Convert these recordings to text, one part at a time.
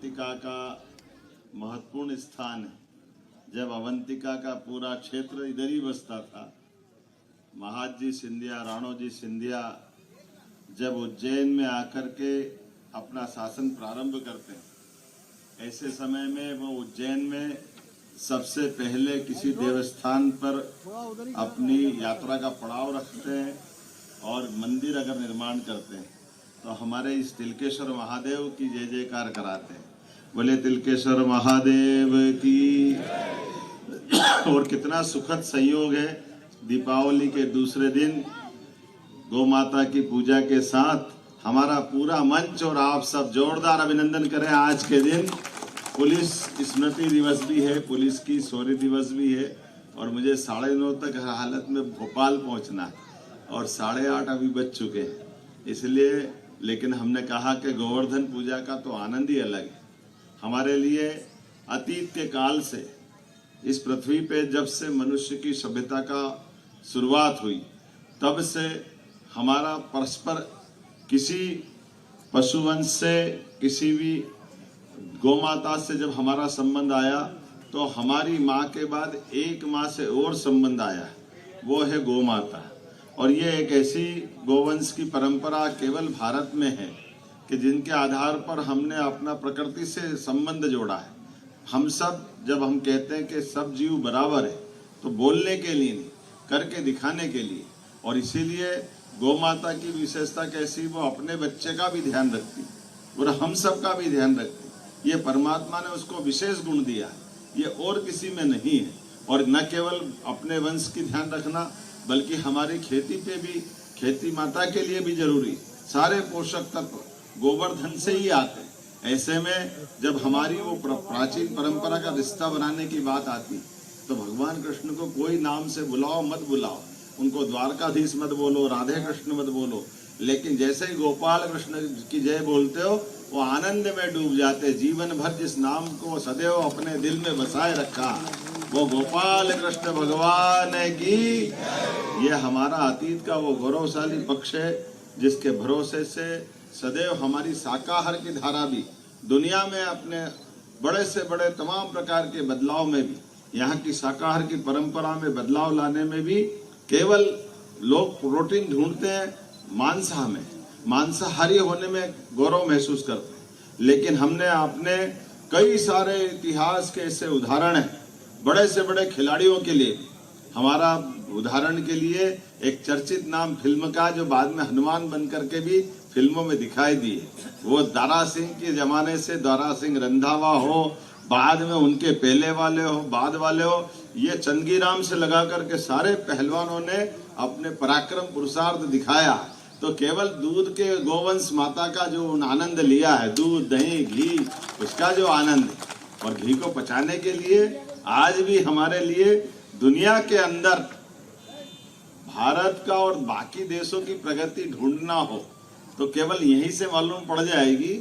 अवंतिका का महत्वपूर्ण स्थान है। जब अवंतिका का पूरा क्षेत्र इधर ही बसता था, महाजी सिंधिया, राणोजी सिंधिया जब उज्जैन में आकर के अपना शासन प्रारंभ करते हैं, ऐसे समय में वो उज्जैन में सबसे पहले किसी देवस्थान पर अपनी यात्रा का पड़ाव रखते हैं और मंदिर अगर निर्माण करते हैं तो हमारे इस तिलकेश्वर महादेव की जय जयकार कराते हैं। बोले तिलकेश्वर महादेव की। और कितना सुखद संयोग है, दीपावली के दूसरे दिन गौ माता की पूजा के साथ हमारा पूरा मंच और आप सब जोरदार अभिनंदन करें। आज के दिन पुलिस स्मृति दिवस भी है, पुलिस की शौर्य दिवस भी है और मुझे 9:30 तक हर हालत में भोपाल पहुंचना है और 8:30 अभी बज चुके हैं, इसलिए लेकिन हमने कहा कि गोवर्धन पूजा का तो आनंद ही अलग है। हमारे लिए अतीत के काल से इस पृथ्वी पे जब से मनुष्य की सभ्यता का शुरुआत हुई तब से हमारा परस्पर किसी पशुवंश से, किसी भी गौमाता से जब हमारा संबंध आया तो हमारी माँ के बाद एक माँ से और संबंध आया, वो है गौ माता। और ये एक ऐसी गोवंश की परंपरा केवल भारत में है कि जिनके आधार पर हमने अपना प्रकृति से संबंध जोड़ा है। हम सब जब हम कहते हैं कि सब जीव बराबर है तो बोलने के लिए नहीं, करके दिखाने के लिए। और इसीलिए गौ माता की विशेषता कैसी, वो अपने बच्चे का भी ध्यान रखती और हम सब का भी ध्यान रखती। ये परमात्मा ने उसको विशेष गुण दिया है, ये और किसी में नहीं है। और न केवल अपने वंश की ध्यान रखना बल्कि हमारी खेती पे भी, खेती माता के लिए भी जरूरी, सारे पोषक तत्व गोवर्धन से ही आते हैं। ऐसे में जब हमारी वो प्राचीन परंपरा का रिश्ता बनाने की बात आती तो भगवान कृष्ण को कोई नाम से बुलाओ मत बुलाओ, उनको द्वारकाधीश मत बोलो, राधे कृष्ण मत बोलो, लेकिन जैसे ही गोपाल कृष्ण की जय बोलते हो वो आनंद में डूब जाते। जीवन भर जिस नाम को सदैव अपने दिल में बसाए रखा वो गोपाल कृष्ण भगवान की। ये हमारा अतीत का वो गौरवशाली पक्ष है जिसके भरोसे से सदैव हमारी शाकाहार की धारा भी दुनिया में अपने बड़े से बड़े तमाम प्रकार के बदलाव में भी, यहाँ की शाकाहार की परंपरा में बदलाव लाने में भी केवल लोग प्रोटीन ढूंढते हैं मांसाहारी होने में गौरव महसूस करते हैं। लेकिन हमने अपने कई सारे इतिहास के ऐसे उदाहरण हैं, बड़े से बड़े खिलाड़ियों के लिए। हमारा उदाहरण के लिए एक चर्चित नाम फिल्म का जो बाद में हनुमान बन करके भी फिल्मों में दिखाई दिए, वो दारा सिंह के जमाने से दारा सिंह रंधावा हो, बाद में उनके पहले वाले हो, बाद वाले हो, ये चंदगीराम से लगा करके सारे पहलवानों ने अपने पराक्रम पुरुषार्थ दिखाया। तो केवल दूध के गोवंश माता का जो आनंद लिया है, दूध दही घी, उसका जो आनंद है, और घी को पचाने के लिए आज भी हमारे लिए दुनिया के अंदर भारत का और बाकी देशों की प्रगति ढूंढना हो तो केवल यहीं से मालूम पड़ जाएगी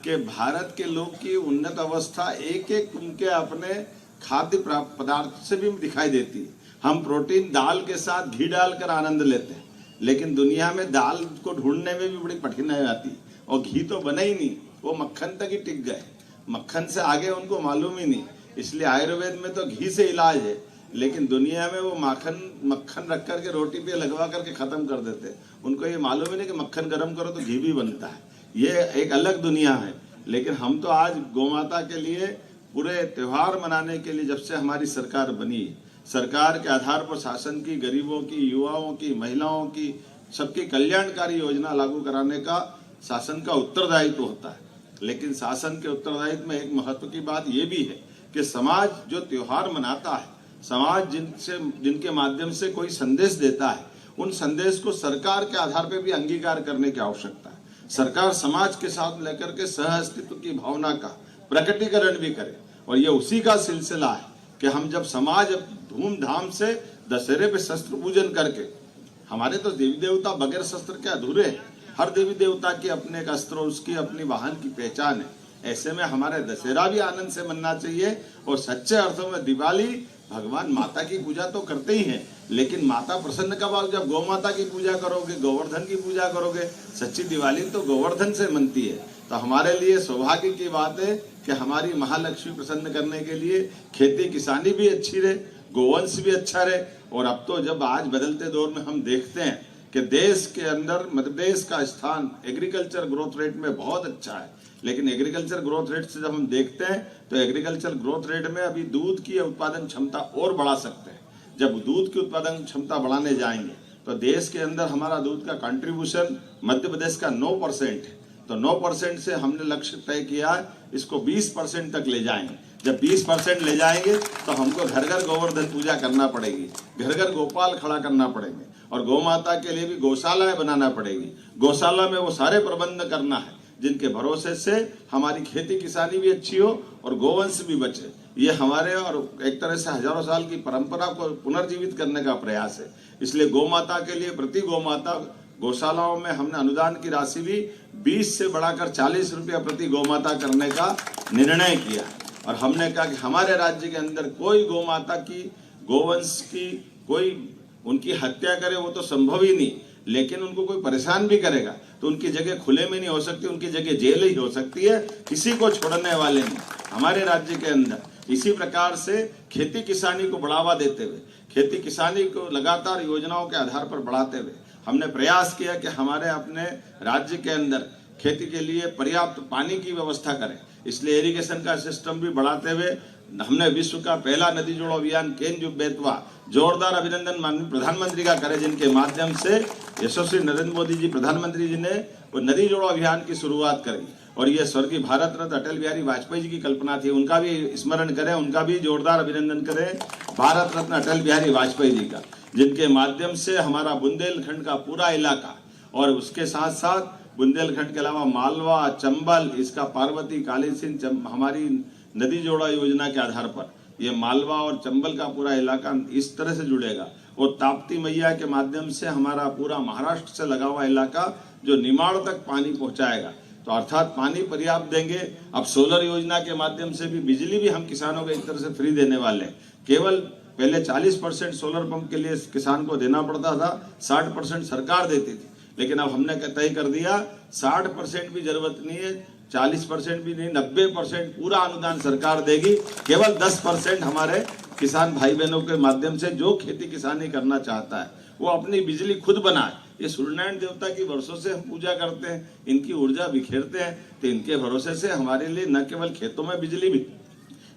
कि भारत के लोग की उन्नत अवस्था एक एक उनके अपने खाद्य पदार्थ से भी दिखाई देती है। हम प्रोटीन दाल के साथ घी डालकर आनंद लेते हैं, लेकिन दुनिया में दाल को ढूंढने में भी बड़ी कठिनाई आती और घी तो बना ही नहीं, वो मक्खन तक ही टिक गए, मक्खन से आगे उनको मालूम ही नहीं। इसलिए आयुर्वेद में तो घी से इलाज है, लेकिन दुनिया में वो मक्खन रख करके रोटी पे लगवा करके खत्म कर देते। उनको ये मालूम ही नहीं कि मक्खन गर्म करो तो घी भी बनता है। ये एक अलग दुनिया है। लेकिन हम तो आज गौमाता के लिए पूरे त्योहार मनाने के लिए, जब से हमारी सरकार बनी, सरकार के आधार पर शासन की, गरीबों की, युवाओं की, महिलाओं की, सबकी कल्याणकारी योजना लागू कराने का शासन का उत्तरदायित्व होता है। लेकिन शासन के उत्तरदायित्व में एक महत्व की बात यह भी है कि समाज जो त्योहार मनाता है, समाज जिनके माध्यम से कोई संदेश देता है, उन संदेश को सरकार के आधार पर भी अंगीकार करने की आवश्यकता है। सरकार समाज के साथ लेकर के सह अस्तित्व की भावना का प्रकटीकरण भी करे। और ये उसी का सिलसिला है कि हम जब समाज धूमधाम से दशहरे पे शस्त्र पूजन करके, हमारे तो देवी देवता बगैर शस्त्र के अधूरे हैं। हर देवी देवता की अपने एक अस्त्र, उसकी अपनी वाहन की पहचान है। ऐसे में हमारे दशहरा भी आनंद से मनना चाहिए। और सच्चे अर्थों में दिवाली भगवान माता की पूजा तो करते ही हैं, लेकिन माता प्रसन्न कब आओ, जब गौ माता की पूजा करोगे, गोवर्धन की पूजा करोगे। सच्ची दिवाली तो गोवर्धन से मनती है। तो हमारे लिए सौभाग्य की बात है कि हमारी महालक्ष्मी प्रसन्न करने के लिए खेती किसानी भी अच्छी रहे, गोवंश भी अच्छा रहे। और अब तो जब आज बदलते दौर में हम देखते हैं कि देश के अंदर मध्य प्रदेश का स्थान एग्रीकल्चर ग्रोथ रेट में बहुत अच्छा है, लेकिन एग्रीकल्चर ग्रोथ रेट से जब हम देखते हैं तो एग्रीकल्चर ग्रोथ रेट में अभी दूध की उत्पादन क्षमता और बढ़ा सकते हैं। जब दूध की उत्पादन क्षमता बढ़ाने जाएंगे तो देश के अंदर हमारा दूध का कंट्रीब्यूशन मध्य प्रदेश का 9% है, तो 9% से हमने लक्ष्य तय किया है इसको 20% तक ले जाएंगे। जब 20% ले जाएंगे तो हमको घर घर गोवर्धन पूजा करना पड़ेगी, घर घर गोपाल खड़ा करना पड़ेंगे, और गौ माता के लिए भी गौशालाएं बनाना पड़ेगी। गौशाला में वो सारे प्रबंध करना है जिनके भरोसे से हमारी खेती किसानी भी अच्छी हो और गोवंश भी बचे। ये हमारे और एक तरह से हजारों साल की परंपरा को पुनर्जीवित करने का प्रयास है। इसलिए गौ माता के लिए प्रति गौ माता गौशालाओं में हमने अनुदान की राशि भी 20 से बढ़ाकर 40 रुपया प्रति गौ माता करने का निर्णय किया। और हमने कहा कि हमारे राज्य के अंदर कोई गौ माता की गोवंश की कोई उनकी हत्या करे वो तो संभव ही नहीं, लेकिन उनको कोई परेशान भी करेगा तो उनकी जगह खुले में नहीं हो सकती, उनकी जगह जेल ही हो सकती है, किसी को छोड़ने वाले नहीं हमारे राज्य के अंदर। इसी प्रकार से खेती किसानी को बढ़ावा देते हुए, खेती किसानी को लगातार योजनाओं के आधार पर बढ़ाते हुए हमने प्रयास किया कि हमारे अपने राज्य के अंदर खेती के लिए पर्याप्त पानी की व्यवस्था करें। इसलिए इरिगेशन का सिस्टम भी बढ़ाते हुए हमने विश्व का पहला नदी जोड़ो अभियान केन जुब बेतवा जोरदार अभिनंदन माननीय प्रधानमंत्री का करें, जिनके माध्यम से यशस्वी नरेंद्र मोदी जी प्रधानमंत्री जी ने वो नदी जोड़ो अभियान की शुरुआत करी। और ये स्वर्गीय भारत रत्न अटल बिहारी वाजपेयी जी की कल्पना थी, उनका भी स्मरण करें, उनका भी जोरदार अभिनंदन करें भारत रत्न अटल बिहारी वाजपेयी जी का, जिनके माध्यम से हमारा बुंदेलखंड का पूरा इलाका और उसके साथ साथ बुंदेलखंड के अलावा मालवा, चंबल, इसका पार्वती, काली सिंध हमारी नदी जोड़ा योजना के आधार पर ये मालवा और चंबल का पूरा इलाका इस तरह से जुड़ेगा। और ताप्ती मैया के माध्यम से हमारा पूरा महाराष्ट्र से लगा हुआ इलाका जो निमाड़ तक पानी पहुंचाएगा, तो अर्थात पानी पर्याप्त देंगे। अब सोलर योजना के माध्यम से भी बिजली भी हम किसानों को एक तरह से फ्री देने वाले हैं। केवल पहले 40% सोलर पंप के लिए किसान को देना पड़ता था, 60% सरकार देती थी, लेकिन अब हमने तय कर दिया 60% भी जरूरत नहीं है, 40% भी नहीं, 90% पूरा अनुदान सरकार देगी। केवल 10% हमारे किसान भाई बहनों के माध्यम से जो खेती किसानी करना चाहता है वो अपनी बिजली खुद बनाए। ये सूर्यनारायण देवता की वर्षों से हम पूजा करते हैं, इनकी ऊर्जा बिखेरते हैं, तो इनके भरोसे से हमारे लिए न केवल खेतों में बिजली भी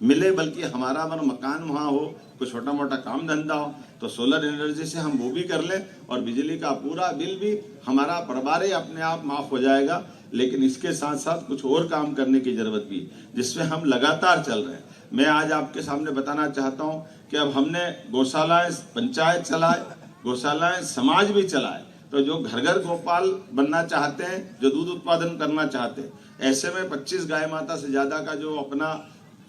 मिले बल्कि हमारा अगर मकान वहाँ हो, कोई छोटा मोटा काम धंधा हो तो सोलर एनर्जी से हम वो भी कर लें और बिजली का पूरा बिल भी हमारा परिवार अपने आप माफ हो जाएगा। लेकिन इसके साथ साथ कुछ और काम करने की जरूरत भी जिसमें हम लगातार चल रहे हैं। मैं आज आपके सामने बताना चाहता हूँ कि अब हमने गौशालाएं पंचायत चलाए, गौशालाएं समाज भी चलाए, तो जो घर घर गोपाल बनना चाहते हैं, जो दूध उत्पादन करना चाहते हैं, ऐसे में 25 गाय माता से ज्यादा का जो अपना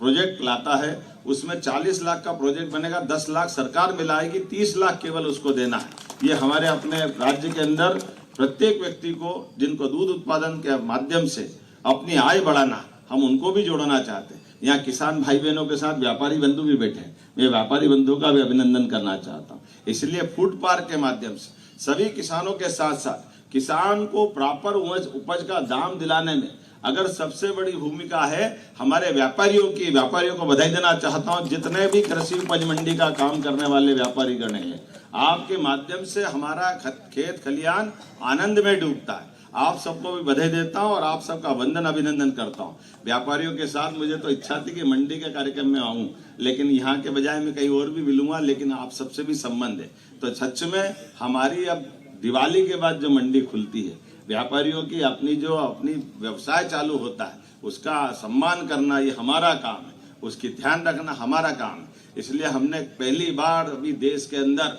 प्रोजेक्ट लाता है उसमें 40 लाख का प्रोजेक्ट बनेगा, 10 लाख सरकार मिलाएगी, 30 लाख केवल उसको देना है। ये हमारे अपने राज्य के अंदर प्रत्येक व्यक्ति को जिनको दूध उत्पादन के माध्यम से अपनी आय बढ़ाना, हम उनको भी जोड़ना चाहते हैं। यहाँ किसान भाई बहनों के साथ व्यापारी बंधु भी बैठे हैं, मैं व्यापारी बंधु का भी अभिनंदन करना चाहता हूँ। इसलिए फूड पार्क के माध्यम से सभी किसानों के साथ साथ किसान को प्रॉपर उपज का दाम दिलाने में अगर सबसे बड़ी भूमिका है हमारे व्यापारियों की, व्यापारियों को बधाई देना चाहता हूं। जितने भी कृषि उपज मंडी का काम करने वाले व्यापारी गण हैं, आपके माध्यम से हमारा खेत खलियान आनंद में डूबता है। आप सबको भी बधाई देता हूं और आप सबका वंदन अभिनंदन करता हूं। व्यापारियों के साथ मुझे तो इच्छा थी कि मंडी के कार्यक्रम में आऊं, लेकिन यहाँ के बजाय मैं कहीं और भी मिलूंगा, लेकिन आप सबसे भी संबंध है। तो सच में हमारी अब दिवाली के बाद जो मंडी खुलती है, व्यापारियों की अपनी व्यवसाय चालू होता है, उसका सम्मान करना ये हमारा काम है, उसकी ध्यान रखना हमारा काम है। इसलिए हमने पहली बार अभी देश के अंदर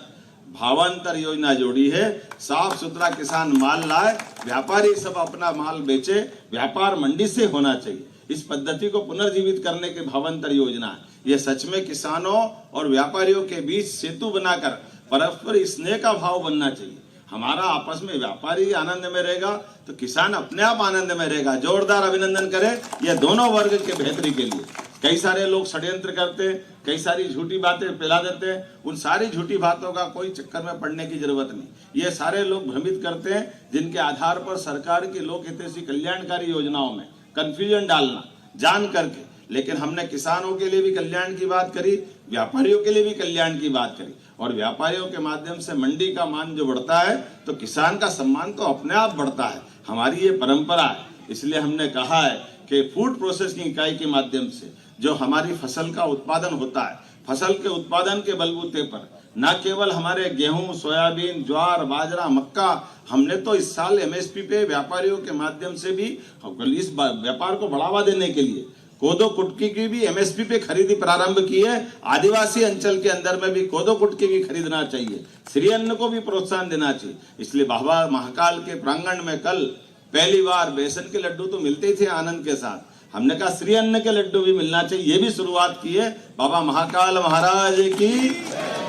भावांतर योजना जोड़ी है। साफ सुथरा किसान माल लाए, व्यापारी सब अपना माल बेचे, व्यापार मंडी से होना चाहिए। इस पद्धति को पुनर्जीवित करने के भावांतर योजना है। ये सच में किसानों और व्यापारियों के बीच सेतु बनाकर परस्पर स्नेह का भाव बनना चाहिए। हमारा आपस में व्यापारी आनंद में रहेगा तो किसान अपने आप आनंद में रहेगा। जोरदार अभिनंदन करें ये दोनों वर्ग के बेहतरी के लिए। कई सारे लोग षड्यंत्र करते हैं, कई सारी झूठी बातें फैला देते हैं, उन सारी झूठी बातों का कोई चक्कर में पड़ने की जरूरत नहीं। ये सारे लोग भ्रमित करते हैं जिनके आधार पर सरकार की लोक हितैषी कल्याणकारी योजनाओं में कंफ्यूजन डालना जान करके। लेकिन हमने किसानों के लिए भी कल्याण की बात करी, व्यापारियों के लिए भी कल्याण की बात करी, और व्यापारियों के माध्यम से मंडी का मान जो बढ़ता है तो किसान का सम्मान तो अपने आप बढ़ता है। हमारी ये परंपरा है। इसलिए हमने कहा है कि फूड प्रोसेसिंग इकाई के माध्यम से जो हमारी फसल का उत्पादन होता है, फसल के उत्पादन के बलबूते पर न केवल हमारे गेहूं, सोयाबीन, ज्वार, बाजरा, मक्का, हमने तो इस साल एमएसपी पे व्यापारियों के माध्यम से भी इस व्यापार को बढ़ावा देने के लिए कोदो कुटकी की भी एमएसपी पे खरीदी प्रारंभ की है। आदिवासी अंचल के अंदर में भी कोदो कुटकी भी खरीदना चाहिए, श्री अन्न को भी प्रोत्साहन देना चाहिए। इसलिए बाबा महाकाल के प्रांगण में कल पहली बार बेसन के लड्डू तो मिलते थे आनंद के साथ, हमने कहा श्री अन्न के लड्डू भी मिलना चाहिए। ये भी शुरुआत की है बाबा महाकाल महाराज की।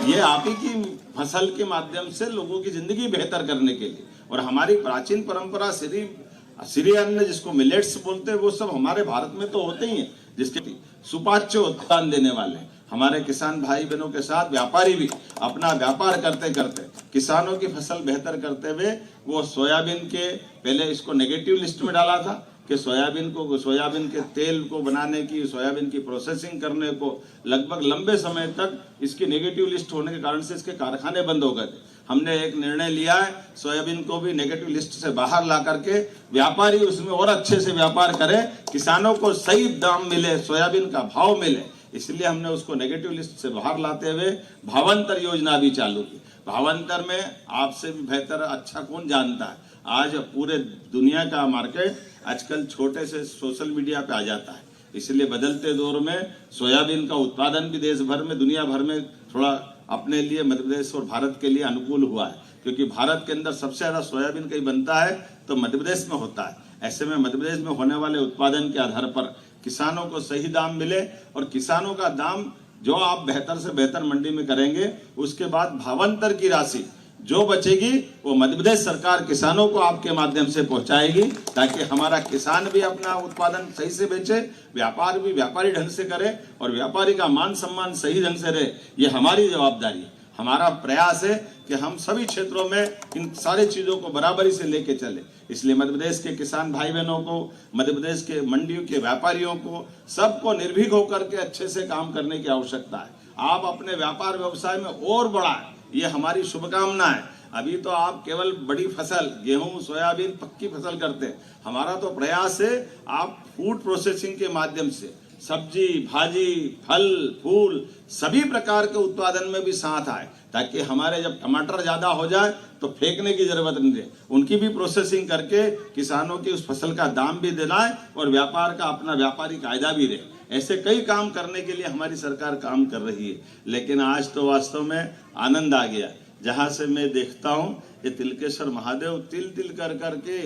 ये आप ही की फसल के माध्यम से लोगों की जिंदगी बेहतर करने के लिए, और हमारी प्राचीन परंपरा श्री अन्न जिसको मिलेट्स बोलते हैं, वो सब हमारे भारत में तो होते ही हैं, जिसके सुपाच्य उत्पादन देने वाले हमारे किसान भाई बहनों के साथ व्यापारी भी अपना व्यापार करते करते किसानों की फसल बेहतर करते हुए वो सोयाबीन के पहले इसको नेगेटिव लिस्ट में डाला था कि सोयाबीन के तेल को बनाने की, सोयाबीन की प्रोसेसिंग करने को लगभग लंबे समय तक इसकी नेगेटिव लिस्ट होने के कारण से इसके कारखाने बंद हो गए थे। हमने एक निर्णय लिया है सोयाबीन को भी नेगेटिव लिस्ट से बाहर ला करके व्यापारी उसमें और अच्छे से व्यापार करें, किसानों को सही दाम मिले, सोयाबीन का भाव मिले। इसलिए हमने उसको नेगेटिव लिस्ट से बाहर लाते हुए भावांतर योजना भी चालू की। भावांतर में आपसे भी बेहतर अच्छा कौन जानता है, आज पूरे दुनिया का मार्केट आजकल छोटे से सोशल मीडिया पे आ जाता है। इसलिए बदलते दौर में सोयाबीन का उत्पादन भी देश भर में, दुनिया भर में थोड़ा अपने लिए मध्य प्रदेश और भारत के लिए अनुकूल हुआ है, क्योंकि भारत के अंदर सबसे ज्यादा सोयाबीन कहीं बनता है तो मध्य प्रदेश में होता है। ऐसे में मध्य प्रदेश में होने वाले उत्पादन के आधार पर किसानों को सही दाम मिले, और किसानों का दाम जो आप बेहतर से बेहतर मंडी में करेंगे, उसके बाद भावांतर की राशि जो बचेगी वो मध्य प्रदेश सरकार किसानों को आपके माध्यम से पहुंचाएगी, ताकि हमारा किसान भी अपना उत्पादन सही से बेचे, व्यापार भी व्यापारी ढंग से करे, और व्यापारी का मान सम्मान सही ढंग से रहे। ये हमारी जवाबदारी है। हमारा प्रयास है कि हम सभी क्षेत्रों में इन सारी चीजों को बराबरी से लेके चले। इसलिए मध्य प्रदेश के किसान भाई बहनों को, मध्य प्रदेश के मंडियों के व्यापारियों को, सबको निर्भीक होकर के अच्छे से काम करने की आवश्यकता है। आप अपने व्यापार व्यवसाय में और बढ़ाएं, ये हमारी शुभकामना है। अभी तो आप केवल बड़ी फसल गेहूं, सोयाबीन, पक्की फसल करते हैं। हमारा तो प्रयास है आप फूड प्रोसेसिंग के माध्यम से सब्जी, भाजी, फल, फूल सभी प्रकार के उत्पादन में भी साथ आए, ताकि हमारे जब टमाटर ज्यादा हो जाए तो फेंकने की जरूरत नहीं रहे, उनकी भी प्रोसेसिंग करके किसानों की उस फसल का दाम भी दिलाए और व्यापार का अपना व्यापारी कायदा भी रहे। ऐसे कई काम करने के लिए हमारी सरकार काम कर रही है। लेकिन आज तो वास्तव में आनंद आ गया, जहां से मैं देखता हूं ये तिलकेश्वर महादेव तिल तिल कर करके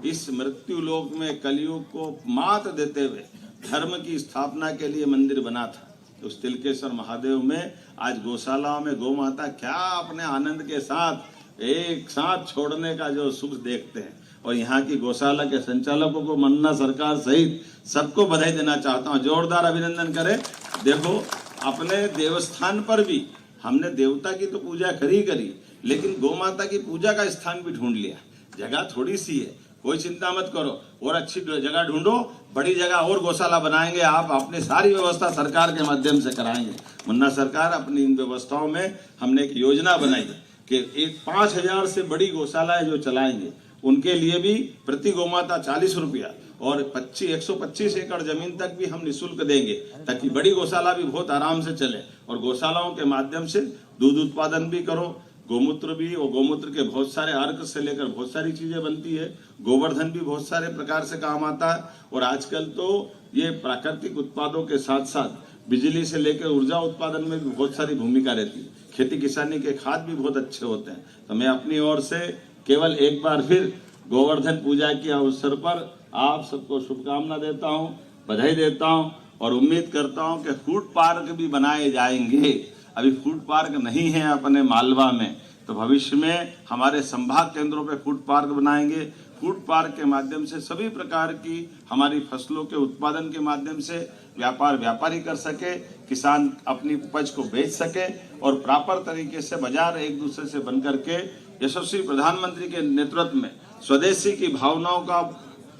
इस मृत्यु लोक में कलयुग को मात देते हुए धर्म की स्थापना के लिए मंदिर बना था। उस तिलकेश्वर महादेव में आज गौशालाओं में गौ माता क्या अपने आनंद के साथ एक साथ छोड़ने का जो सुख देखते हैं, और यहाँ की गौशाला के संचालकों को मन्ना सरकार सहित सबको बधाई देना चाहता हूँ, जोरदार अभिनंदन करें। देखो अपने देवस्थान पर भी हमने देवता की तो पूजा करी, लेकिन गौ माता की पूजा का स्थान भी ढूंढ लिया। जगह थोड़ी सी है, कोई चिंता मत करो, और अच्छी जगह ढूंढो, बड़ी जगह और गौशाला बनाएंगे। आप अपनी सारी व्यवस्था सरकार के माध्यम से कराएंगे। मुन्ना सरकार अपनी इन व्यवस्थाओं में हमने एक योजना बनाई कि एक 5000 से बड़ी गौशालाएं जो चलाएंगे उनके लिए भी प्रति गौमाता 40 रुपया और 125 एकड़ जमीन तक भी हम निःशुल्क देंगे, ताकि बड़ी गौशाला भी बहुत आराम से चले। और गौशालाओं के माध्यम से दूध उत्पादन भी करो, गोमूत्र भी, और गोमूत्र के बहुत सारे अर्क से लेकर बहुत सारी चीजें बनती है, गोवर्धन भी बहुत सारे प्रकार से काम आता है। और आजकल तो ये प्राकृतिक उत्पादों के साथ साथ बिजली से लेकर ऊर्जा उत्पादन में भी बहुत सारी भूमिका रहती है। खेती किसानी के खाद भी बहुत अच्छे होते हैं। तो मैं अपनी ओर से केवल एक बार फिर गोवर्धन पूजा के अवसर पर आप सबको शुभकामना देता हूँ, बधाई देता हूँ, और उम्मीद करता हूँ कि फूड पार्क भी बनाए जाएंगे। अभी फूड पार्क नहीं है अपने मालवा में, तो भविष्य में हमारे संभाग केंद्रों पे फूड पार्क बनाएंगे। फूड पार्क के माध्यम से सभी प्रकार की हमारी फसलों के उत्पादन के माध्यम से व्यापारी कर सके, किसान अपनी उपज को बेच सके, और प्रॉपर तरीके से बाजार एक दूसरे से बन करके यशस्वी प्रधानमंत्री के नेतृत्व में स्वदेशी की भावनाओं का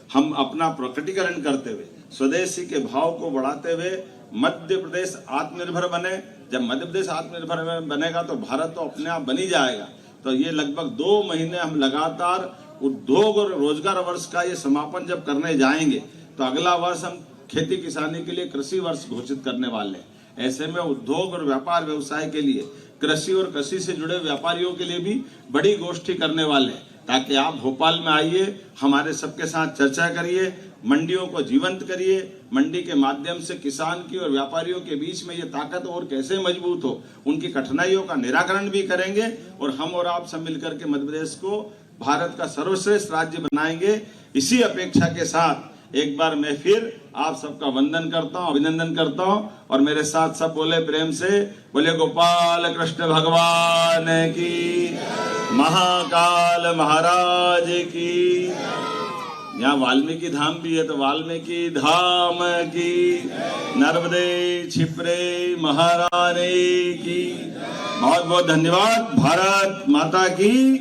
हम अपना प्रकटीकरण करते हुए स्वदेशी के भाव को बढ़ाते हुए मध्य प्रदेश आत्मनिर्भर बने। जब मध्य प्रदेश आत्मनिर्भर बनेगा तो भारत तो अपने आप बनी जाएगा। तो ये लगभग 2 महीने हम लगातार उद्योग और रोजगार वर्ष का ये समापन जब करने जाएंगे तो अगला वर्ष हम खेती किसानी के लिए कृषि वर्ष घोषित करने वाले हैं। ऐसे में उद्योग और व्यापार व्यवसाय के लिए कृषि और कृषि से जुड़े व्यापारियों के लिए भी बड़ी गोष्ठी करने वाले हैं, ताकि आप भोपाल में आइए, हमारे सबके साथ चर्चा करिए, मंडियों को जीवंत करिए। मंडी के माध्यम से किसान की और व्यापारियों के बीच में ये ताकत और कैसे मजबूत हो, उनकी कठिनाइयों का निराकरण भी करेंगे और हम और आप सब मिलकर के मध्य प्रदेश को भारत का सर्वश्रेष्ठ राज्य बनाएंगे। इसी अपेक्षा के साथ एक बार मैं फिर आप सबका वंदन करता हूं, अभिनंदन करता हूं और मेरे साथ सब बोले प्रेम से, बोले गोपाल कृष्ण भगवान की, महाकाल महाराज की। यहाँ वाल्मीकि धाम भी है तो वाल्मीकि धाम की, नर्मदे छिपरे महारानी की। बहुत बहुत धन्यवाद। भारत माता की।